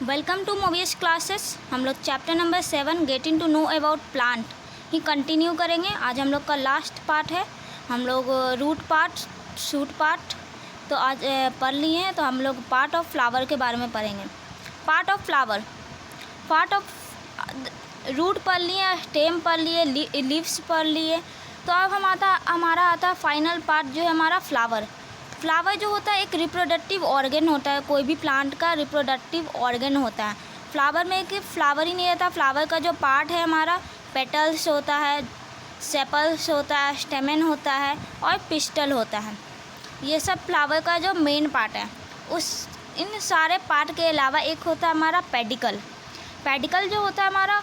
Welcome to मोवियस classes. हम लोग chapter number 7 getting to know about plant ही continue करेंगे। आज हम लोग का लास्ट पार्ट है। हम लोग रूट पार्ट, शूट पार्ट तो आज पढ़ लिए हैं, तो हम लोग पार्ट ऑफ फ्लावर के बारे में पढ़ेंगे। Part of flower, part of root पढ़ लिए, स्टेम पढ़ लिए, लीव्स पढ़ लिए। तो अब हमारा आता फाइनल पार्ट जो है हमारा फ्लावर। फ्लावर जो होता है एक रिप्रोडक्टिव ऑर्गन होता है, कोई भी प्लांट का रिप्रोडक्टिव ऑर्गन होता है। फ्लावर में एक फ्लावर ही नहीं रहता, फ्लावर का जो पार्ट है हमारा पेटल्स होता है, सेपल्स होता है, स्टेमन होता है और पिस्टल होता है। ये सब फ्लावर का जो मेन पार्ट है। इन सारे पार्ट के अलावा एक होता है हमारा पेडिकल। पेडिकल जो होता है हमारा,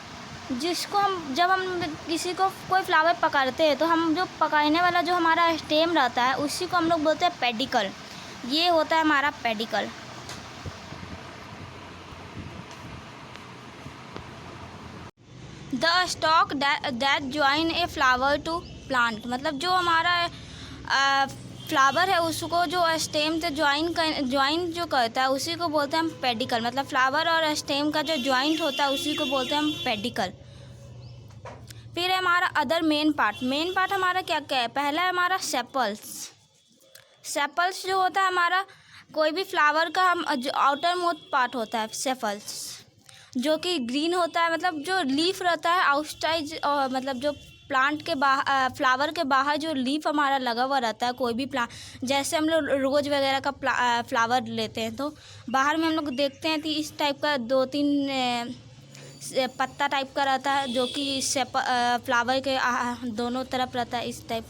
जिसको जब हम किसी को कोई फ्लावर पकड़ते हैं तो हम जो पकड़ने वाला जो हमारा स्टेम रहता है उसी को हम लोग बोलते हैं पेडिकल। ये होता है हमारा pedicel. The stalk that join a flower to plant, मतलब जो हमारा फ्लावर है उसको जो स्टेम से ज्वाइन जो करता है उसी को बोलते हैं हम पेडिकल। मतलब फ्लावर और स्टेम का जो ज्वाइंट होता है उसी को बोलते हैं हम पेडिकल। फिर है हमारा other main part. Main part हमारा क्या क्या है? पहला है हमारा सेपल्स। सेपल्स जो होता है हमारा कोई भी फ्लावर का हम आउटर मोस्ट पार्ट होता है सेपल्स, जो कि ग्रीन होता है। मतलब जो लीफ रहता है आउटसाइड, मतलब जो प्लांट के फ्लावर के बाहर जो लीफ हमारा लगा हुआ रहता है, कोई भी प्लांट, जैसे हम लोग रोज़ वगैरह का फ्लावर लेते हैं तो बाहर में हम लोग देखते हैं कि इस टाइप का 2-3 पत्ता टाइप का रहता है, जो कि फ्लावर के दोनों तरफ रहता है इस टाइप,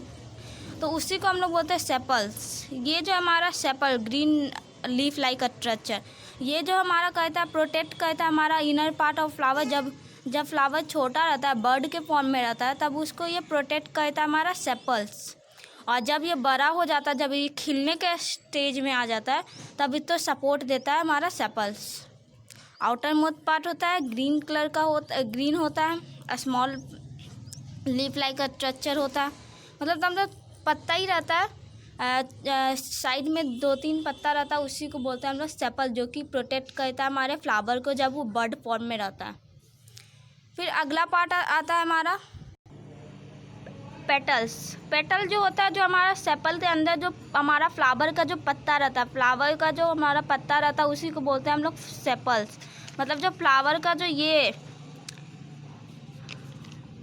तो उसी को हम लोग बोलते हैं सेपल्स। ये जो हमारा sepal green leaf like structure, ये जो हमारा कहता है प्रोटेक्ट करता है हमारा इनर पार्ट ऑफ फ्लावर। जब फ्लावर छोटा रहता है, बर्ड के फॉर्म में रहता है, तब उसको ये प्रोटेक्ट करता है हमारा सेपल्स। और जब ये बड़ा हो जाता है, जब ये खिलने के स्टेज में आ जाता है, तब तो सपोर्ट देता है हमारा सेपल्स। आउटर मोस्ट पार्ट होता है ग्रीन कलर का ग्रीन होता है, स्मॉल लीफ लाइक स्ट्रक्चर होता है। मतलब पत्ता ही रहता है, साइड में 2-3 पत्ता रहता है, उसी को बोलते हैं हम लोग सेपल, जो कि प्रोटेक्ट करता है हमारे फ्लावर को जब वो बर्ड फॉर्म में रहता है। फिर अगला पार्ट आता है हमारा पेटल्स। पेटल जो होता है, जो हमारा सेपल के अंदर जो हमारा फ्लावर का जो पत्ता रहता है, फ्लावर का जो हमारा पत्ता रहता है उसी को बोलते हैं हम लोग सेपल्स। मतलब जो फ्लावर का जो ये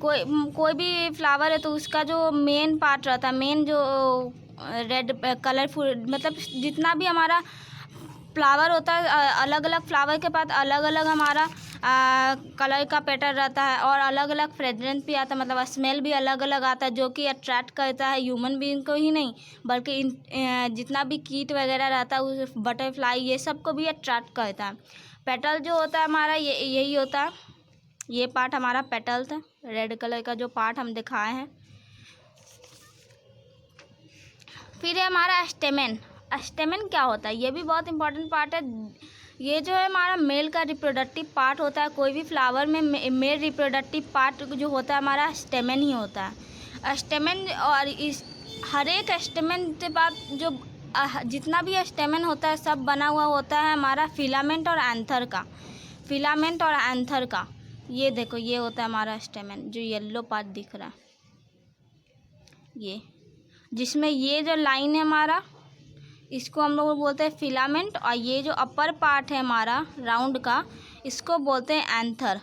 कोई भी फ्लावर है तो उसका जो मेन पार्ट रहता है, मेन जो रेड कलरफुल, मतलब जितना भी हमारा फ्लावर होता है, अलग अलग फ्लावर के पास अलग अलग हमारा कलर का पैटर्न रहता है और अलग अलग फ्रेग्रेंस भी आता है, मतलब स्मेल भी अलग अलग आता है, जो कि अट्रैक्ट करता है ह्यूमन बीइंग को ही नहीं, बल्कि जितना भी कीट वगैरह रहता है उस बटरफ्लाई ये सब को भी अट्रैक्ट करता है। पेटल जो होता है हमारा यही होता है, ये पार्ट हमारा पेटल था, रेड कलर का जो पार्ट हम दिखाए हैं। फिर है हमारा स्टेमन। स्टेमन क्या होता है? ये भी बहुत इंपॉर्टेंट पार्ट है। ये जो है हमारा मेल का रिप्रोडक्टिव पार्ट होता है। कोई भी फ्लावर में मेल रिप्रोडक्टिव पार्ट जो होता है हमारा स्टेमन ही होता है। स्टेमन और इस हर एक स्टेमन के बाद जो जितना भी स्टेमन होता है सब बना हुआ होता है हमारा फिलामेंट और एंथर का। फिलामेंट और एंथर का ये देखो, ये होता है हमारा स्टेमन, जो येलो पार्ट दिख रहा है ये, जिसमें ये जो लाइन है हमारा इसको हम लोग बोलते हैं फिलामेंट, और ये जो अपर पार्ट है हमारा राउंड का इसको बोलते हैं एंथर।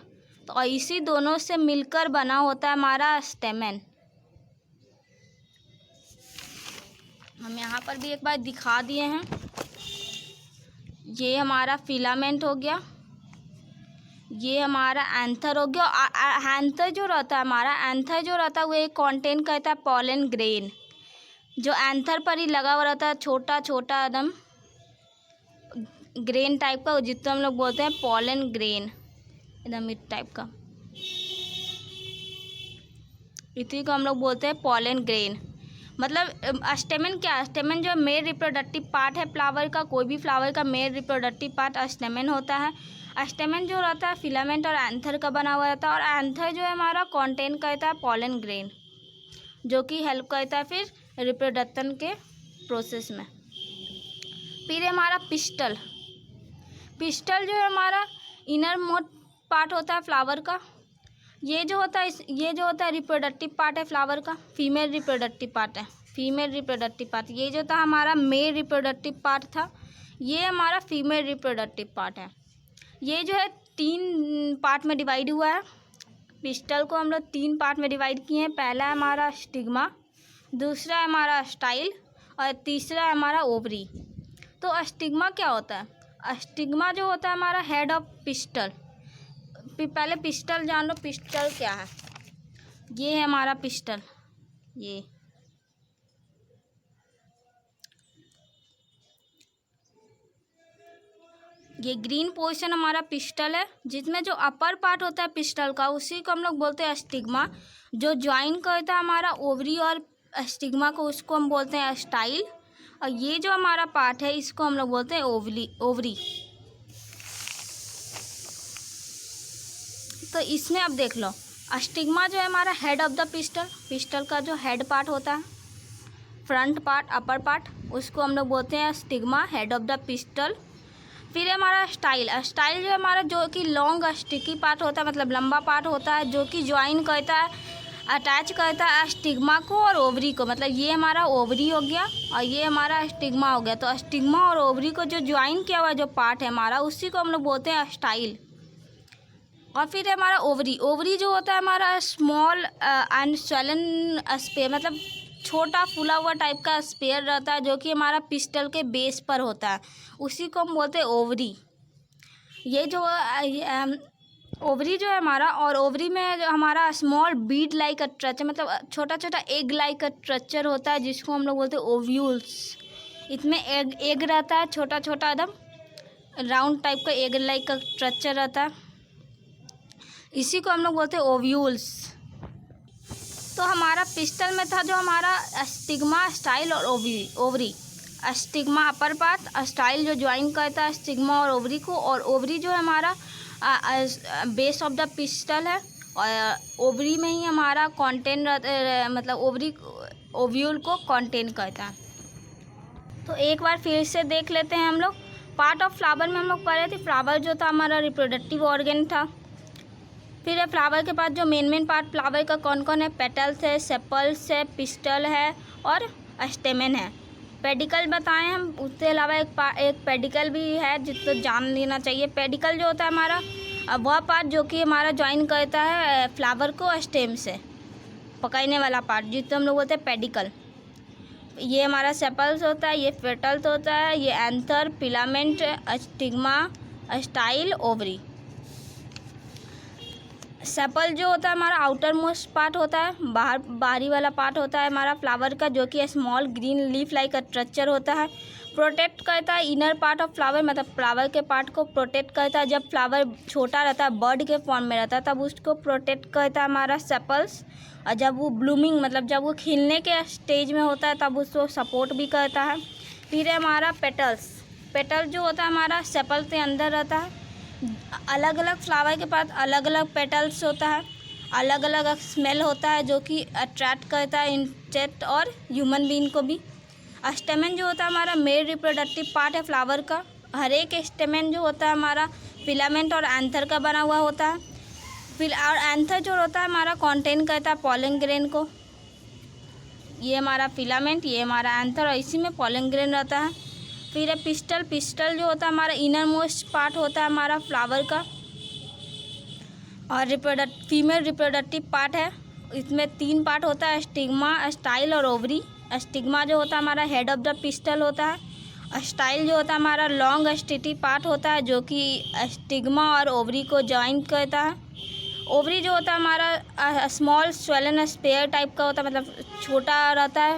तो और इसी दोनों से मिलकर बना होता है हमारा स्टेमन। हम यहाँ पर भी एक बार दिखा दिए हैं। ये हमारा फिलामेंट हो गया, ये हमारा एंथर हो गया। एंथर जो रहता है हमारा, एंथर जो रहता है वो एक कंटेन करता है पॉलन ग्रेन, जो एंथर पर ही लगा हुआ रहता है, छोटा छोटा एकदम ग्रेन टाइप का, जितना हम लोग बोलते हैं पॉलन ग्रेन, एकदम इस टाइप का, इसी को हम लोग बोलते हैं पॉलन ग्रेन। मतलब स्टेमन क्या है? स्टेमन जो मेल रिप्रोडक्टिव पार्ट है फ्लावर का, कोई भी फ्लावर का मेल रिप्रोडक्टिव पार्ट स्टेमन होता है। स्टेमन जो रहता है फिलामेंट और एंथर का बना हुआ रहता है, और एंथर जो है हमारा कंटेन करता है पॉलन ग्रेन, जो कि हेल्प करता है फिर रिप्रोडक्शन के प्रोसेस में। फिर हमारा पिस्टल। पिस्टल जो है हमारा इनर मोस्ट पार्ट होता है फ्लावर का। ये जो होता है रिप्रोडक्टिव पार्ट है फ्लावर का, फीमेल रिप्रोडक्टिव पार्ट है, फीमेल रिप्रोडक्टिव पार्ट। ये जो था हमारा मेल रिप्रोडक्टिव पार्ट था, ये हमारा फीमेल रिप्रोडक्टिव पार्ट है। ये जो है 3 पार्ट में डिवाइड हुआ है। पिस्टल को हम लोग 3 पार्ट में डिवाइड किए हैं। पहला है हमारा स्टिग्मा, दूसरा है हमारा स्टाइल और तीसरा है हमारा ओवरी। तो स्टिग्मा क्या होता है? स्टिग्मा जो होता है हमारा हेड ऑफ पिस्टल। पहले पिस्टल जान लो, पिस्टल क्या है। ये है हमारा पिस्टल, ये ग्रीन पोर्शन हमारा पिस्टल है, जिसमें जो अपर पार्ट होता है पिस्टल का उसी को हम लोग बोलते हैं स्टिग्मा। जो ज्वाइन करता है हमारा ओवरी और स्टिग्मा को, उसको हम बोलते हैं स्टाइल। और ये जो हमारा पार्ट है इसको हम लोग बोलते हैं ओवरी। तो इसमें अब देख लो, स्टिग्मा जो है हमारा हेड ऑफ द पिस्टल का जो हेड पार्ट होता है, फ्रंट पार्ट अपर पार्ट, उसको हम लोग बोलते हैं stigma, head of the pistol. फिर है हमारा स्टाइल जो है हमारा जो कि लॉन्ग स्टिकी पार्ट होता है, मतलब लंबा पार्ट होता है, जो कि ज्वाइन करता है, अटैच करता है स्टिग्मा को और ओवरी को। मतलब ये हमारा ओवरी हो गया और ये हमारा स्टिग्मा हो गया। तो स्टिग्मा और ओवरी को जो ज्वाइन किया हुआ जो पार्ट है हमारा, उसी को हम लोग बोलते हैं स्टाइल। और फिर है हमारा ओवरी जो होता है हमारा स्मॉल एंड स्वेलन स्पेयर, मतलब छोटा फूला हुआ टाइप का स्पेयर रहता है, जो कि हमारा पिस्टल के बेस पर होता है, उसी को हम बोलते हैं ओवरी। ये जो ओवरी जो है हमारा, और ओवरी में जो हमारा स्मॉल बीड लाइक स्ट्रक्चर, मतलब छोटा छोटा एग लाइक स्ट्रक्चर होता है, जिसको हम लोग बोलते हैं ओव्यूल्स। इसमें एग रहता है, छोटा छोटा एकदम राउंड टाइप का एग लाइक का स्ट्रक्चर रहता है, इसी को हम लोग बोलते हैं ओव्यूल्स। तो हमारा पिस्टल में था जो हमारा स्टिग्मा, स्टाइल और ovary. Stigma upper part, style जो ज्वाइन करता है स्टिग्मा और ओवरी को, और ओवरी जो है हमारा बेस ऑफ द पिस्टल है, और ओवरी में ही हमारा कंटेन, मतलब ओव्यूल को कंटेन करता है। तो एक बार फिर से देख लेते हैं हम लोग। पार्ट ऑफ फ्लावर में हम लोग पढ़े थे, फ्लावर जो था हमारा रिप्रोडक्टिव ऑर्गन था। फिर है फ्लावर के पास जो मेन पार्ट फ्लावर का कौन कौन है, पेटल्स है, सेपल्स है, पिस्टल है और स्टेमन है। पेडिकल बताएं हम, उसके अलावा एक पेडिकल भी है जिसको जान लेना चाहिए। पेडिकल जो होता है हमारा वह पार्ट जो कि हमारा ज्वाइन करता है फ्लावर को स्टेम से, पकड़ने वाला पार्ट, जिसको हम लोग बोलते हैं पेडिकल। ये हमारा सेपल्स होता है, ये पेटल्स होता है, ये anther, filament, stigma, style, ovary. Sepal जो होता है हमारा आउटर मोस्ट पार्ट होता है, बाहरी वाला पार्ट होता है हमारा फ्लावर का, जो कि small green leaf like structure होता है। प्रोटेक्ट करता है इनर पार्ट ऑफ फ्लावर, मतलब फ्लावर के पार्ट को प्रोटेक्ट करता है। जब फ्लावर छोटा रहता है, बर्ड के फॉर्म में रहता है, तब उसको प्रोटेक्ट करता है हमारा सेपल्स। और जब वो ब्लूमिंग, मतलब जब वो खिलने के स्टेज में होता है, तब उसको सपोर्ट भी करता है। फिर है हमारा पेटल जो होता है हमारा सेपल के अंदर रहता है। अलग अलग फ्लावर के पास अलग अलग पेटल्स होता है, अलग अलग स्मेल होता है, जो कि अट्रैक्ट करता है इंसेक्ट और ह्यूमन बीइंग को भी। स्टेमन जो होता है हमारा मेल रिप्रोडक्टिव पार्ट है फ्लावर का। हर एक स्टेमन जो होता है हमारा फिलामेंट और एंथर का बना हुआ होता है। और एंथर जो होता है हमारा कंटेन करता है पॉलन ग्रेन को। ये हमारा फिलामेंट, ये हमारा एंथर, और इसी में पॉलन ग्रेन रहता है। फिर है पिस्टल जो होता है हमारा इनर मोस्ट पार्ट होता है हमारा फ्लावर का, और फीमेल रिप्रोडक्टिव पार्ट है। इसमें 3 पार्ट होता है, स्टिग्मा, स्टाइल और ओवरी। स्टिग्मा जो होता है हमारा हेड ऑफ द पिस्टल होता है। स्टाइल जो होता है हमारा लॉन्ग स्टिकी पार्ट होता है, जो कि स्टिग्मा और ओवरी को ज्वाइन करता है। ओवरी जो होता है हमारा स्मॉल स्वेलन स्पेयर टाइप का होता है, मतलब छोटा रहता है,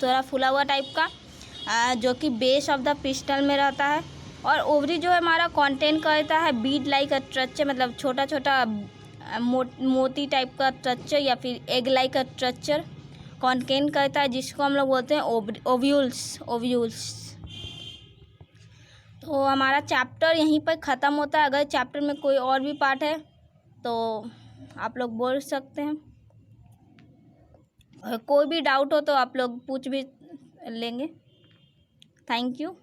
थोड़ा फूला हुआ टाइप का, जो कि बेस ऑफ द पिस्टल में रहता है। और ओवरी जो है हमारा कंटेन करता है बीड लाइक स्ट्रक्चर, मतलब छोटा छोटा मोती टाइप का स्ट्रक्चर या फिर एग लाइक स्ट्रक्चर कंटेन करता है, जिसको हम लोग बोलते हैं ओव्यूल्स। तो हमारा चैप्टर यहीं पर ख़त्म होता है। अगर चैप्टर में कोई और भी पार्ट है तो आप लोग बोल सकते हैं, कोई भी डाउट हो तो आप लोग पूछ भी लेंगे। Thank you.